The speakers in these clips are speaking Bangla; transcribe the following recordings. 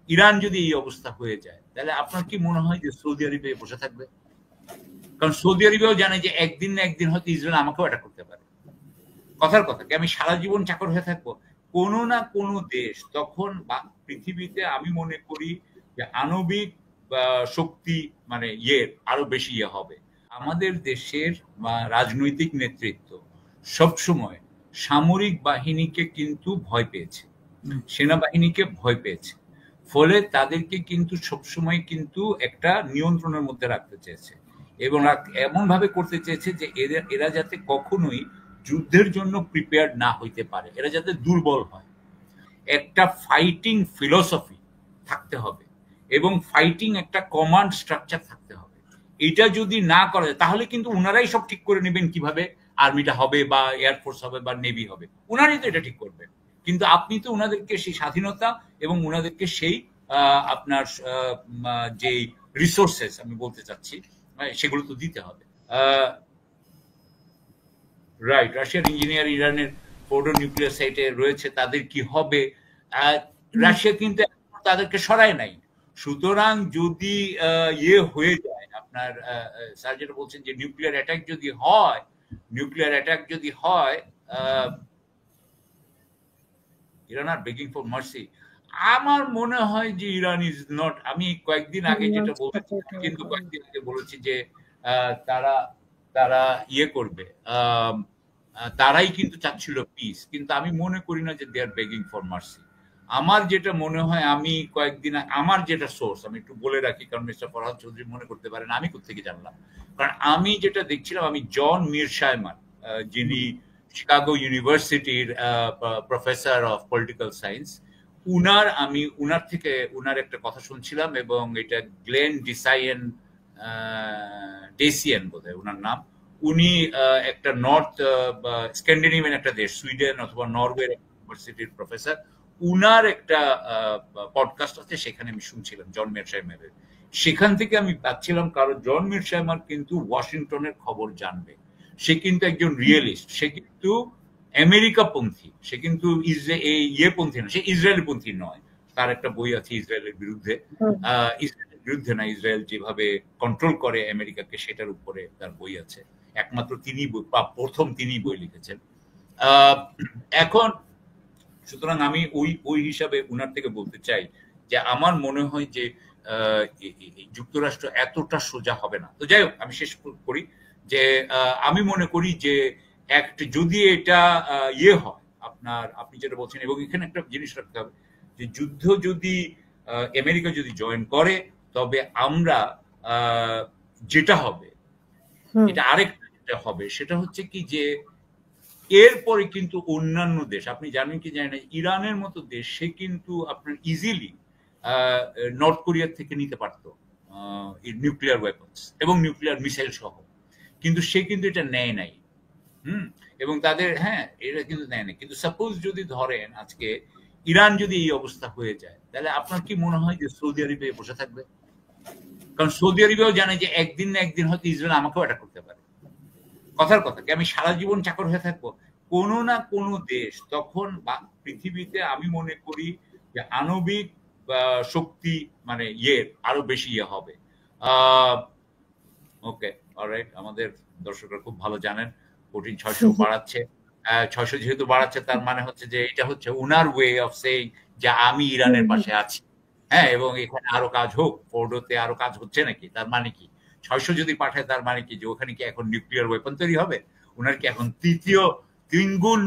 ইরান যদি এই অবস্থা হয়ে যায়, তাহলে আপনার কি মনে হয় যে সৌদি আরবে বসে থাকবে? কারণ সৌদি আরবেও জানে যে একদিন না একদিন হয়তো ইসরায়েল আমাকেও অ্যাটাক করতে পারে। কথার কথা কি আমি সারা জীবন চাকর হয়ে থাকবো? কোনো না কোনো দেশ তখন পৃথিবীতে আমি মনে করি যে আণবিক শক্তি মানে আরো বেশি হবে। আমাদের দেশের রাজনৈতিক নেতৃত্ব সবসময় সামরিক বাহিনীকে কিন্তু ভয় পেয়েছে, সেনাবাহিনীকে ভয় পেয়েছে। ফলে তাদেরকে কিন্তু সবসময় কিন্তু একটা নিয়ন্ত্রণের মধ্যে রাখতে চেয়েছে এবং এমন ভাবে করতে চেয়েছে যে এরা যাতে কখনোই যুদ্ধের জন্য প্রিপেয়ার্ড না হইতে পারে, এরা যাতে দুর্বল হয়। একটা ফাইটিং ফিলসফি থাকতে হবে এবং ফাইটিং একটা কমান্ড স্ট্রাকচার থাকতে হবে। এটা যদি না করা যায় তাহলে কিন্তু উনারাই সব ঠিক করে নেবেন কিভাবে আর্মিটা হবে বা এয়ারফোর্স হবে বা নেভি হবে, উনারাই তো এটা ঠিক করবেন। কিন্তু আপনি তো উনাদেরকে সেই স্বাধীনতা এবং উনাদেরকে সেই আপনার যে রিসোর্সেস আমি বলতে চাচ্ছি সেগুলো তো দিতে হবে। রাইট, রাশিয়ার ইঞ্জিনিয়ার ইরানের ফোর্ডো নিউক্লিয়ার সাইটে রয়েছে, তাদের কি হবে? রাশিয়া কিন্তু তাদেরকে সরায় নাই। সুতরাং যদি হয়ে যায় আপনার স্যার যেটা বলছেন যে নিউক্লিয়ার অ্যাটাক যদি হয় ইরান আর বেগিং ফর মার্সি। আমার মনে হয় যে ইরান ইজ নট, আমি কয়েকদিন আগে যেটা বলছি কিন্তু কয়েকদিন আগে বলেছি যে তারা তারা করবে, তারাই কিন্তু চাচ্ছিল পিস, কিন্তু আমি মনে করি না যে দে আর বেগিং ফর মার্সি। আমার যেটা মনে হয়, আমি কয়েকদিন আমার যেটা সোর্স আমি একটু বলে রাখি, কারণ মিস্টার ফরহাদ চৌধুরী মনে করতে পারেন আমি কোথেকে জানলাম। কারণ আমি যেটা দেখছিলাম, আমি জন মিরশাইমান যিনি শিকাগো ইউনিভার্সিটির প্রফেসর অফ পলিটিক্যাল সায়েন্স, উনার থেকে একটা কথা শুনছিলাম, এবং এটা গ্লেন ডেসিয়ান বোধহয় উনার নাম। উনি একটা নর্থ স্ক্যান্ডিনেভিয়ান একটা দেশ, সুইডেন অথবা নরওয়ে ইউনিভার্সিটির প্রফেসর। উনার একটা পডকাস্ট আছে, সেখানে আমি শুনছিলাম জন মিরশাইমারের। সেখান থেকে আমি পাচ্ছিলাম, কারণ জন মিরশাইমার কিন্তু ওয়াশিংটনের খবর জানবে। সে কিন্তু একজন রিয়েলিস্ট, সে কিন্তু আমেরিকা পন্থী, সে কিন্তু পন্থী না, সে ইসরায়েলি পন্থী নয়। তার একটা বই আছে ইসরায়েলের বিরুদ্ধে, ইসরায়েলের বিরুদ্ধে না, ইসরায়েল যেভাবে কন্ট্রোল করে আমেরিকাকে সেটার উপরে তার বই আছে। একমাত্র তিনি প্রথম তিনি বই লিখেছেন। এখন সুতরাং আমি ওই হিসাবে উনার থেকে বলতে চাই যে আমার মনে হয় যে যুক্তরাষ্ট্র এতটা সোজা হবে না। তো যাই হোক, আমি শেষ করি যে আমি মনে করি যে যদি এটা হয় আপনার, আপনি যেটা বলছেন, এবং এখানে একটা জিনিস রাখতে হবে যে যুদ্ধ যদি আমেরিকা যদি জয়েন করে, তবে আমরা যেটা হবে, এটা আরেকটা যেটা হবে, সেটা হচ্ছে কি যে এরপরে কিন্তু অন্যান্য দেশ, আপনি জানেন কি জানেন না, ইরানের মতো দেশ সে কিন্তু আপনার ইজিলি নর্থ কোরিয়ার থেকে নিতে পারত নিউক্লিয়ার ওয়েপন্স এবং নিউক্লিয়ার মিসাইল সহ, কিন্তু সে কিন্তু এটা নেয় নাই। এবং তাদের এটা কিন্তু নেয় নাই। কিন্তু সাপোজ যদি ধরেন আজকে ইরান যদি এই অবস্থা হয়ে যায়, তাহলে আপনার কি মনে হয় যে সৌদি আরবে বসে থাকবে? কারণ সৌদি আরবেও জানে যে একদিন না একদিন হয়তো ইসরায়েল আমাকেও অ্যাটাক করতে পারে। কথার কথা কি আমি সারা জীবন চাকর হয়ে থাকবো? কোনো না কোনো দেশ তখন পৃথিবীতে আমি মনে করি যে আণবিক শক্তি মানে আরো বেশি হবে। ওকে, অলরাইট, আমাদের দর্শকরা খুব ভালো জানেন পুতিন 600 বাড়াচ্ছে। 600 যেহেতু বাড়াচ্ছে, তার মানে হচ্ছে যে এটা হচ্ছে উনার ওয়ে অফ সেইং যে আমি ইরানের পাশে আছি। এবং এখানে আরো কাজ হোক, ফোর্ডোতে আরো কাজ হচ্ছে নাকি, তার মানে কি 600 যদি পাঠায়, তার মানে কি যে ওখানে কি এখন নিউক্লিয়ার ওয়েপন তৈরি হবে? উনার কি এখন তিনগুণ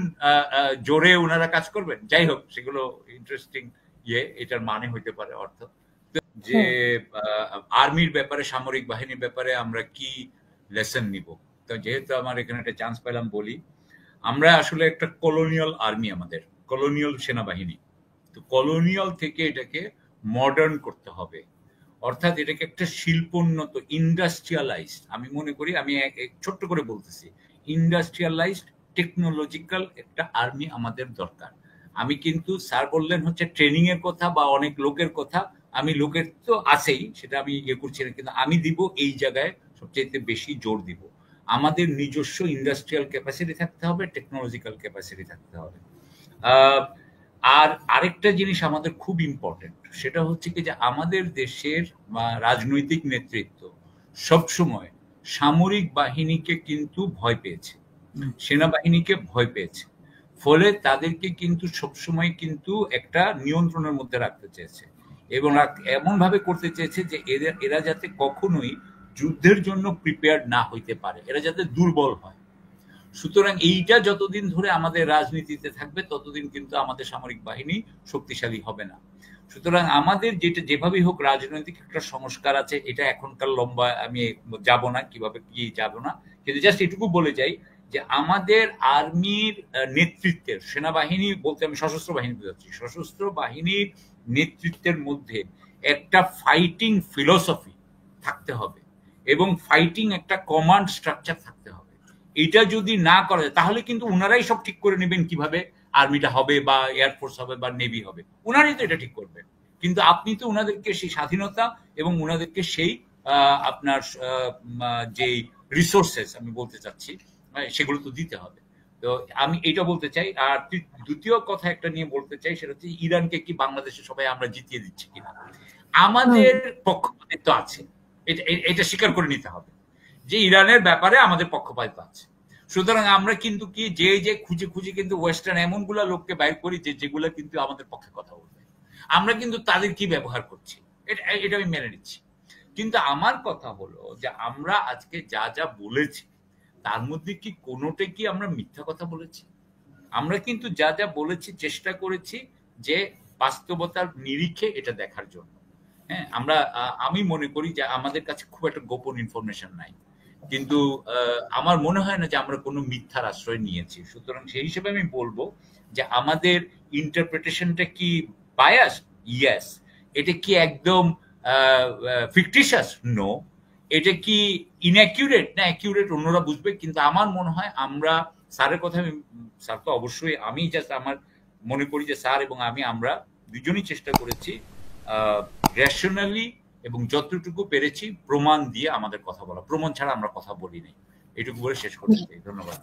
জোরে উনারা কাজ করবেন? যাই হোক, সেগুলো ইন্টারেস্টিং এটার মানে হইতে পারে অর্থ যে আর্মির ব্যাপারে, সামরিক বাহিনীর ব্যাপারে আমরা কি লেসন নিব। তো যেহেতু আমার এখানে একটা চান্স পেলাম বলি, আমরা আসলে একটা কলোনিয়াল আর্মি, আমাদের কলোনিয়াল সেনাবাহিনী। তো কলোনিয়াল থেকে এটাকে মডার্ন করতে হবে, অর্থাৎ এটাকে একটা শিল্পোন্নত, ইন্ডাস্ট্রিয়ালাইজড, আমি মনে করি, আমি ছোট্ট করে বলতেছি, ইন্ডাস্ট্রিয়ালাইজড টেকনোলজিক্যাল একটা আর্মি আমাদের দরকার। আমি কিন্তু স্যার বললেন হচ্ছে ট্রেনিং এর কথা বা অনেক লোকের কথা, আমি লোকের তো আছেই, সেটা আমি করছি না, কিন্তু আমি দিব এই জায়গায় সবচেয়ে বেশি জোর দিব, আমাদের নিজস্ব ইন্ডাস্ট্রিয়াল ক্যাপাসিটি থাকতে হবে, টেকনোলজিক্যাল ক্যাপাসিটি থাকতে হবে। আর আরেকটা জিনিস আমাদের খুব ইম্পর্টেন্ট, সেটা হচ্ছে কি যে আমাদের দেশের রাজনৈতিক নেতৃত্ব সবসময় সামরিক বাহিনীকে কিন্তু ভয় পেয়েছে, সেনাবাহিনীকে ভয় পেয়েছে। ফলে তাদেরকে কিন্তু সবসময় কিন্তু একটা নিয়ন্ত্রণের মধ্যে রাখতে চেয়েছে এবং এমন ভাবে করতে চেয়েছে যে এরা যাতে কখনোই যুদ্ধের জন্য প্রিপেয়ার্ড না হইতে পারে, এরা যাতে দুর্বল হয়। সুতরাং এইটা যতদিন ধরে আমাদের রাজনীতিতে থাকবে ততদিন কিন্তু আমাদের সামরিক বাহিনী শক্তিশালী হবে না। সুতরাং আমাদের যেটা যেভাবেই হোক রাজনৈতিক একটা সংস্কার আছে, এটা এখনকার লম্বা আমি যাব না, কিভাবে কি যাব না, কিন্তু জাস্ট এটুকু বলে যাই যে আমাদের আর্মির নেতৃত্বের, সেনাবাহিনী বলতে আমি সশস্ত্র বাহিনী বোঝাচ্ছি, সশস্ত্র বাহিনীর নেতৃত্বের মধ্যে একটা ফাইটিং ফিলোসফি থাকতে হবে এবং ফাইটিং একটা কমান্ড স্ট্রাকচার থাকতে হবে। এটা যদি না করে তাহলে কিন্তু উনারাই সব ঠিক করে নেবেন কিভাবে আর্মিটা হবে বা এয়ারফোর্স হবে বা নেভি হবে, উনারাই তো এটা ঠিক করবেন। কিন্তু আপনি তো উনাদেরকে সেই স্বাধীনতা এবং উনাদেরকে সেই আপনার যে রিসোর্সেস আমি বলতে চাচ্ছি সেগুলো তো দিতে হবে। তো আমি এটা বলতে চাই। আর দ্বিতীয় কথা একটা নিয়ে বলতে চাই, সেটা হচ্ছে ইরানকে কি বাংলাদেশে সবাই আমরা জিতিয়ে দিচ্ছি কিনা। আমাদের পক্ষপাতিত্ব আছে, এটা স্বীকার করে নিতে হবে যে ইরানের ব্যাপারে আমাদের পক্ষপাতিত্ব আছে। সুতরাং আমরা কিন্তু কি যে খুঁজে খুঁজে কিন্তু ওয়েস্টার্ন এমনগুলা লোককে বাইর করি যেগুলো কিন্তু আমাদের পক্ষে কথা বলবে, আমরা কিন্তু তাদের কি ব্যবহার করছি এটা আমি মেনে নিচ্ছি। কিন্তু আমার কথা হলো যে আমরা আজকে যা যা বলেছি তার মধ্যে কি কোনোটা কি আমরা মিথ্যা কথা বলেছি? আমরা কিন্তু যা যা বলেছি চেষ্টা করেছি যে বাস্তবতার নিরিখে এটা দেখার জন্য। হ্যাঁ, আমি মনে করি যে আমাদের কাছে খুব একটা গোপন ইনফরমেশন নাই, কিন্তু আমার মনে হয় না যে আমরা কোনো মিথ্যার আশ্রয় নিয়েছি। সুতরাং সেই হিসেবে আমি বলবো যে আমাদের ইন্টারপ্রিটেশনটা কি বায়াস? ইয়েস। এটা কি একদম ফিকটিশিয়াস? নো। এটা কি ইনঅ্যাকিউরেট? না, অ্যাকিউরেট অন্যরা বুঝবে। কিন্তু আমার মনে হয় আমরা স্যারের কথা, স্যার তো অবশ্যই, আমি জাস্ট আমার মনে করি যে স্যার এবং আমরা দুজনই চেষ্টা করেছি রেশনালি এবং যতটুকু পেরেছি প্রমাণ দিয়ে আমাদের কথা বলা। প্রমাণ ছাড়া আমরা কথা বলি নাই। এটুকু বলে শেষ করতে চাই। ধন্যবাদ।